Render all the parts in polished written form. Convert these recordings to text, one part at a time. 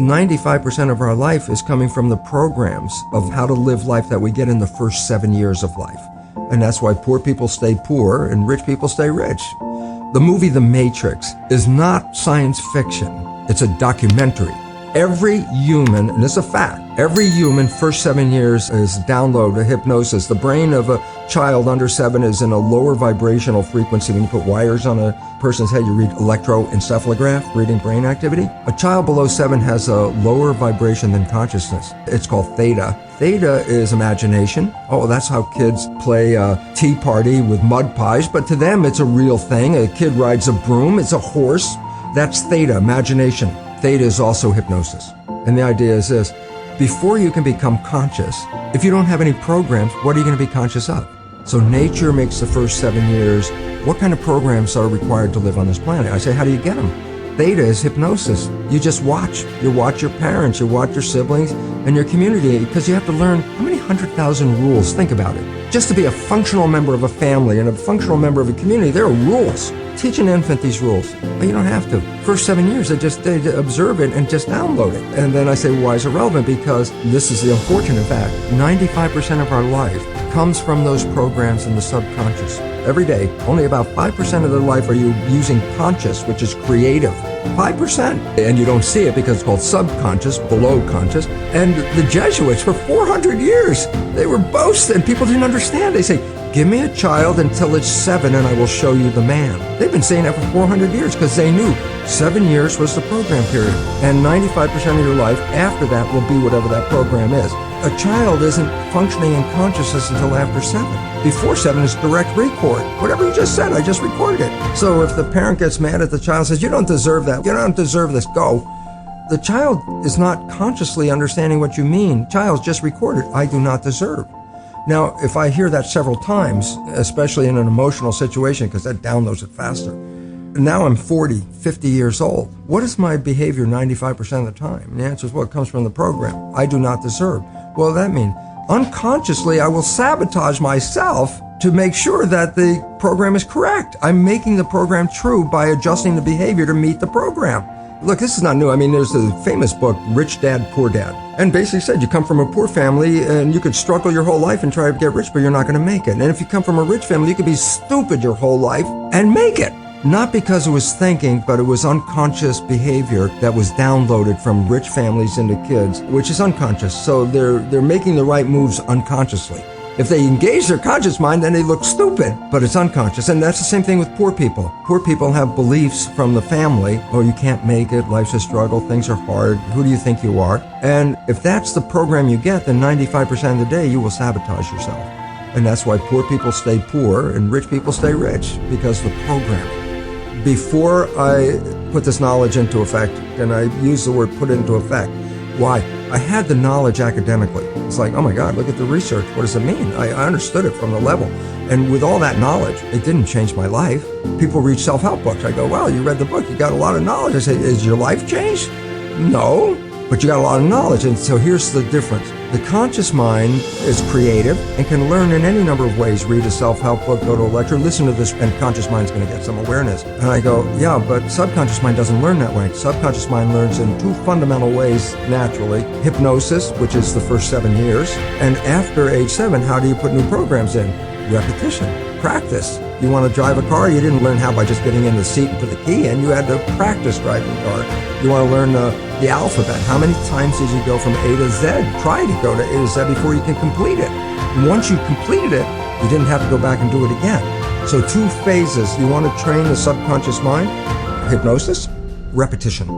95% of our life is coming from the programs of how to live life that we get in the first 7 years of life. And that's why poor people stay poor and rich people stay rich. The movie The Matrix is not science fiction. It's a documentary. Every human, and it's a fact, every human first 7 years is download hypnosis. The brain of a child under 7 is in a lower vibrational frequency. When you put wires on a person's head, you read electroencephalograph, reading brain activity. A child below 7 has a lower vibration than consciousness. It's called theta. Theta is imagination. Oh, that's how kids play a tea party with mud pies, but to them it's a real thing. A kid rides a broom, it's a horse. That's theta, imagination. Theta is also hypnosis. And the idea is this: before you can become conscious, if you don't have any programs, what are you going to be conscious of? So nature makes the first 7 years. What kind of programs are required to live on this planet? I say, how do you get them? Theta is hypnosis. You just watch. You watch your parents, you watch your siblings, and your community, because you have to learn how many 100,000 rules. Think about it. Just to be a functional member of a family and a functional member of a community, there are rules. Teach an infant these rules. But you don't have to. First 7 years, they observe it and just download it. And then I say, why is it relevant? Because this is the unfortunate fact. 95% of our life comes from those programs in the subconscious. Every day, only about 5% of their life are you using conscious, which is creative. 5%. And you don't see it because it's called subconscious, below conscious. And the Jesuits, for 400 years, they were boasting. People didn't understand. They say, give me a child until it's 7 and I will show you the man. They've been saying that for 400 years because they knew 7 years was the program period. And 95% of your life after that will be whatever that program is. A child isn't functioning in consciousness until after 7. Before 7 is direct record. Whatever you just said, I just recorded it. So if the parent gets mad at the child and says, you don't deserve that, you don't deserve this, go. The child is not consciously understanding what you mean. Child's just recorded, I do not deserve. Now, if I hear that several times, especially in an emotional situation, because that downloads it faster, now I'm 40, 50 years old. What is my behavior 95% of the time? And the answer is, well, it comes from the program. I do not deserve. Well, that means unconsciously I will sabotage myself to make sure that the program is correct. I'm making the program true by adjusting the behavior to meet the program. Look, this is not new. I mean, there's a famous book, Rich Dad, Poor Dad, and basically said you come from a poor family and you could struggle your whole life and try to get rich, but you're not going to make it. And if you come from a rich family, you could be stupid your whole life and make it. Not because it was thinking, but it was unconscious behavior that was downloaded from rich families into kids, which is unconscious. So they're making the right moves unconsciously. If they engage their conscious mind, then they look stupid, but it's unconscious. And that's the same thing with poor people. Poor people have beliefs from the family. Oh, you can't make it. Life's a struggle. Things are hard. Who do you think you are? And if that's the program you get, then 95% of the day you will sabotage yourself. And that's why poor people stay poor and rich people stay rich, because the programming. Before I put this knowledge into effect, and I use the word put it into effect, why? I had the knowledge academically. It's like, oh my God, look at the research. What does it mean? I understood it from the level. And with all that knowledge, it didn't change my life. People read self-help books. I go, wow, you read the book. You got a lot of knowledge. I say, is your life changed? No, but you got a lot of knowledge. And so here's the difference. The conscious mind is creative and can learn in any number of ways. Read a self-help book, go to a lecture, listen to this, and conscious mind's going to get some awareness. And I go, yeah, but subconscious mind doesn't learn that way. Subconscious mind learns in two fundamental ways naturally. Hypnosis, which is the first 7 years. And after age 7, how do you put new programs in? Repetition, practice. You want to drive a car, you didn't learn how by just getting in the seat and put the key in. You had to practice driving the car. You want to learn the alphabet. How many times did you go from A to Z? Try to go to A to Z before you can complete it. And once you completed it, you didn't have to go back and do it again. So 2 phases. You want to train the subconscious mind? Hypnosis, repetition.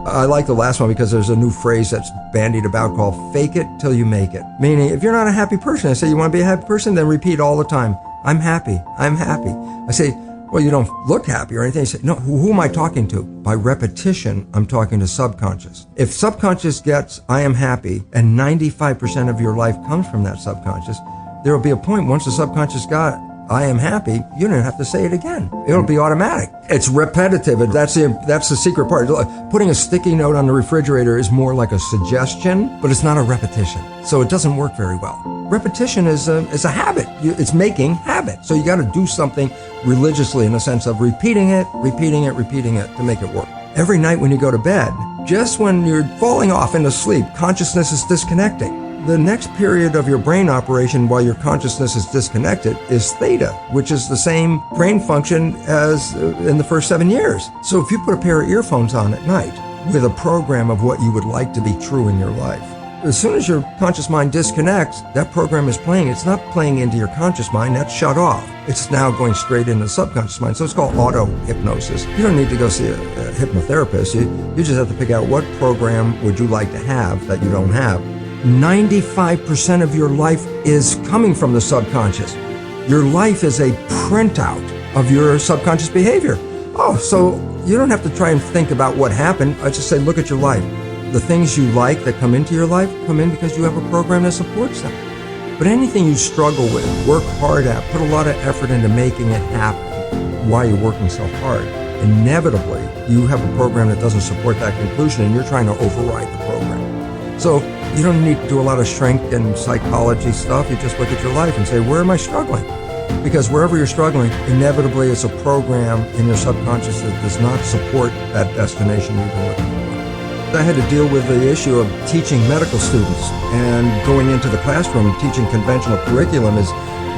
I like the last one because there's a new phrase that's bandied about called fake it till you make it. Meaning, if you're not a happy person, I say, you want to be a happy person? Then repeat all the time, I'm happy, I'm happy. I say, well, you don't look happy or anything. You say, no, who am I talking to? By repetition, I'm talking to subconscious. If subconscious gets, I am happy, and 95% of your life comes from that subconscious, there will be a point once the subconscious got, I am happy, you don't have to say it again. It'll be automatic. It's repetitive. That's the secret part. Putting a sticky note on the refrigerator is more like a suggestion, but it's not a repetition. So it doesn't work very well. Repetition is a habit. It's making habit. So you got to do something religiously in the sense of repeating it to make it work. Every night when you go to bed, Just when you're falling off into sleep, consciousness is disconnecting. The next period of your brain operation while your consciousness is disconnected is theta, which is the same brain function as in the first 7 years. So if you put a pair of earphones on at night with a program of what you would like to be true in your life, as soon as your conscious mind disconnects, that program is playing. It's not playing into your conscious mind. That's shut off. It's now going straight into the subconscious mind. So it's called auto-hypnosis. You don't need to go see a hypnotherapist. You just have to pick out what program would you like to have that you don't have. 95% of your life is coming from the subconscious. Your life is a printout of your subconscious behavior. Oh, so you don't have to try and think about what happened. I just say, look at your life. The things you like that come into your life come in because you have a program that supports them. But anything you struggle with, work hard at, put a lot of effort into making it happen, why you're working so hard, inevitably you have a program that doesn't support that conclusion and you're trying to override the program. So you don't need to do a lot of strength and psychology stuff. You just look at your life and say, where am I struggling? Because wherever you're struggling, inevitably it's a program in your subconscious that does not support that destination you've been looking for. I had to deal with the issue of teaching medical students and going into the classroom. Teaching conventional curriculum is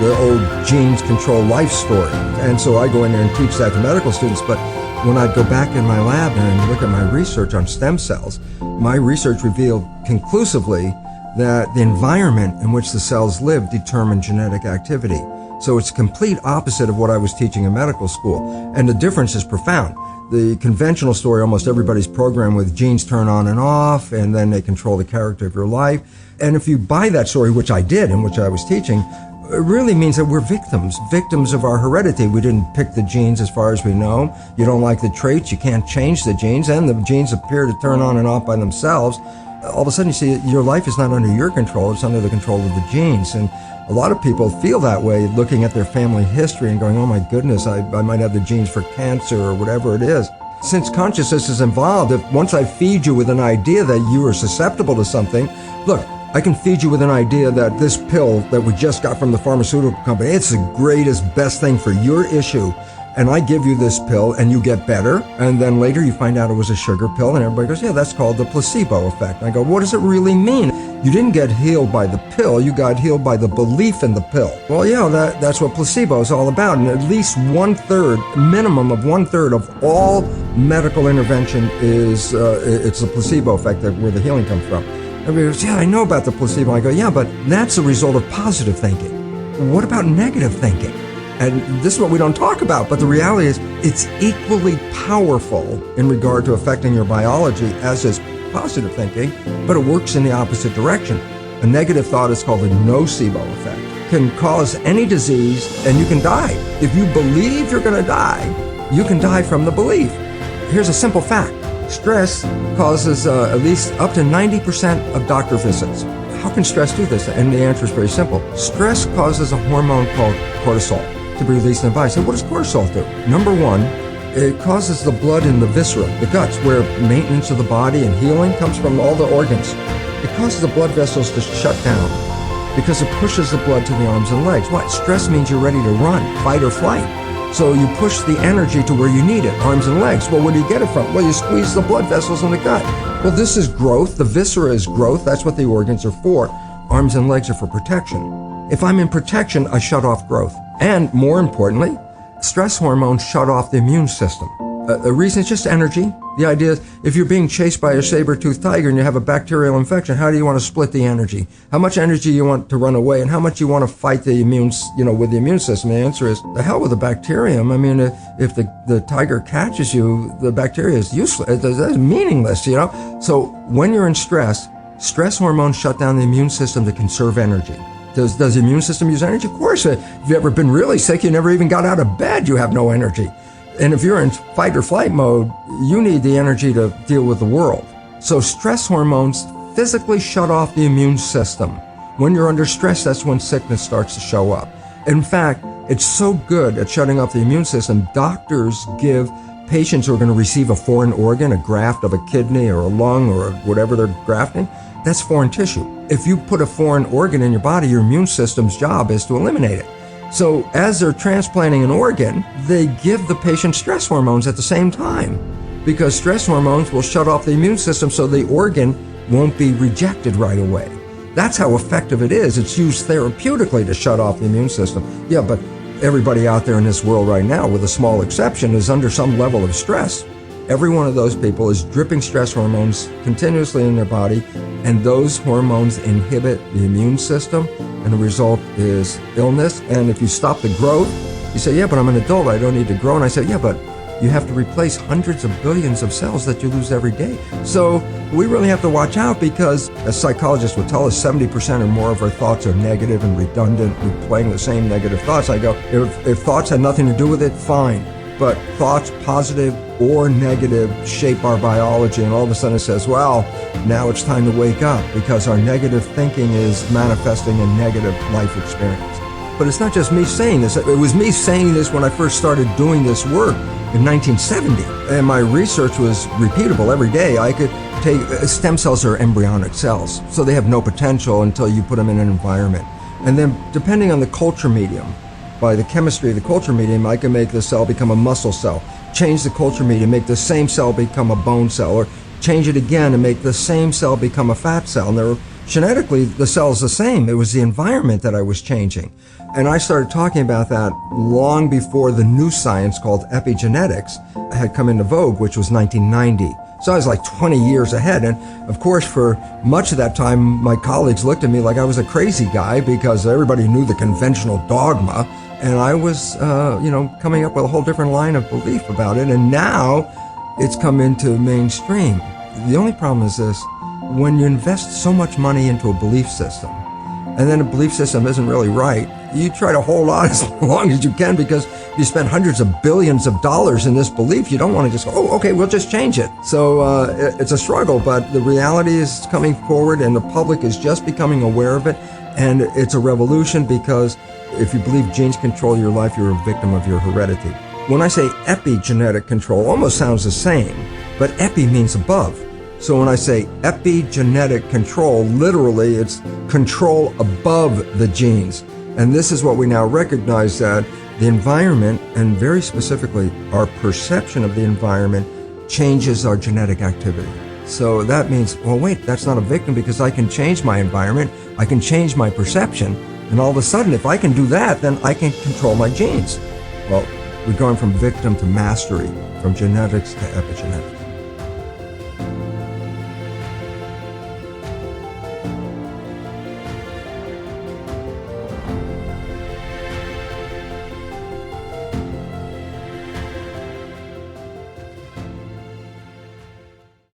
the old genes control life story. And so I go in there and teach that to medical students. But when I'd go back in my lab and look at my research on stem cells, my research revealed conclusively that the environment in which the cells live determine genetic activity. So it's complete opposite of what I was teaching in medical school. And the difference is profound. The conventional story, almost everybody's programmed with genes turn on and off, and then they control the character of your life. And if you buy that story, which I did and which I was teaching, it really means that we're victims of our heredity. We didn't pick the genes as far as we know. You don't like the traits, you can't change the genes, and the genes appear to turn on and off by themselves. All of a sudden you see your life is not under your control, it's under the control of the genes. And a lot of people feel that way looking at their family history and going, oh my goodness, I might have the genes for cancer or whatever it is. Since consciousness is involved, if once I feed you with an idea that you are susceptible to something, look, I can feed you with an idea that this pill that we just got from the pharmaceutical company, it's the greatest, best thing for your issue. And I give you this pill and you get better. And then later you find out it was a sugar pill and everybody goes, yeah, that's called the placebo effect. And I go, what does it really mean? You didn't get healed by the pill, you got healed by the belief in the pill. Well, yeah, that's what placebo is all about. And at least minimum of one third of all medical intervention is, it's the placebo effect where the healing comes from. Everybody goes, yeah, I know about the placebo. I go, yeah, but that's a result of positive thinking. What about negative thinking? And this is what we don't talk about, but the reality is it's equally powerful in regard to affecting your biology as is positive thinking, but it works in the opposite direction. A negative thought is called a nocebo effect. It can cause any disease and you can die. If you believe you're going to die, you can die from the belief. Here's a simple fact. Stress causes at least up to 90% of doctor visits. How can stress do this? And the answer is very simple. Stress causes a hormone called cortisol to be released in the body. So what does cortisol do? Number one, it causes the blood in the viscera, the guts, where maintenance of the body and healing comes from all the organs. It causes the blood vessels to shut down because it pushes the blood to the arms and legs. What? Stress means you're ready to run, fight or flight. So you push the energy to where you need it, arms and legs. Well, where do you get it from? Well, you squeeze the blood vessels in the gut. Well, this is growth. The viscera is growth. That's what the organs are for. Arms and legs are for protection. If I'm in protection, I shut off growth. And more importantly, stress hormones shut off the immune system. The reason is just energy. The idea is if you're being chased by a saber-toothed tiger and you have a bacterial infection, how do you want to split the energy? How much energy you want to run away and how much you want to fight the with the immune system? The answer is the hell with the bacterium. I mean, if the tiger catches you, the bacteria is useless. It's meaningless, So when you're in stress hormones shut down the immune system to conserve energy. Does the immune system use energy? Of course. If you've ever been really sick, you never even got out of bed, you have no energy. And if you're in fight or flight mode, you need the energy to deal with the world. So stress hormones physically shut off the immune system. When you're under stress, that's when sickness starts to show up. In fact, it's so good at shutting off the immune system, doctors give patients who are going to receive a foreign organ, a graft of a kidney or a lung or whatever they're grafting, that's foreign tissue. If you put a foreign organ in your body, your immune system's job is to eliminate it. So as they're transplanting an organ, they give the patient stress hormones at the same time. because stress hormones will shut off the immune system so the organ won't be rejected right away. That's how effective it is. It's used therapeutically to shut off the immune system. Yeah, but everybody out there in this world right now, with a small exception, is under some level of stress. Every one of those people is dripping stress hormones continuously in their body, and those hormones inhibit the immune system, and the result is illness. And if you stop the growth, you say, yeah, but I'm an adult, I don't need to grow. And I say, yeah, but you have to replace hundreds of billions of cells that you lose every day. So we really have to watch out, because, as psychologists would tell us, 70% or more of our thoughts are negative and redundant, replaying the same negative thoughts. I go, if thoughts had nothing to do with it, fine. But thoughts, positive or negative, shape our biology, and all of a sudden it says, well, now it's time to wake up, because our negative thinking is manifesting a negative life experience. But it's not just me saying this. It was me saying this when I first started doing this work in 1970. And my research was repeatable every day. I could take stem cells are embryonic cells, so they have no potential until you put them in an environment. And then, depending on the culture medium, by the chemistry of the culture medium, I can make the cell become a muscle cell, change the culture medium, make the same cell become a bone cell, or change it again and make the same cell become a fat cell. And genetically, the cell is the same. It was the environment that I was changing. And I started talking about that long before the new science called epigenetics had come into vogue, which was 1990. So I was like 20 years ahead. And of course, for much of that time, my colleagues looked at me like I was a crazy guy, because everybody knew the conventional dogma. And I was, coming up with a whole different line of belief about it. And now it's come into mainstream. The only problem is this: when you invest so much money into a belief system, and then a belief system isn't really right, you try to hold on as long as you can, because you spend hundreds of billions of dollars in this belief. You don't want to just go, oh, okay, we'll just change it. So it's a struggle, but the reality is coming forward, and the public is just becoming aware of it. And it's a revolution, because if you believe genes control your life, you're a victim of your heredity. When I say epigenetic control, almost sounds the same, but epi means above. So when I say epigenetic control, literally it's control above the genes. And this is what we now recognize, that the environment, and very specifically our perception of the environment, changes our genetic activity. So that means, well, wait, that's not a victim, because I can change my environment, I can change my perception, and all of a sudden, if I can do that, then I can control my genes. Well, we're going from victim to mastery, from genetics to epigenetics.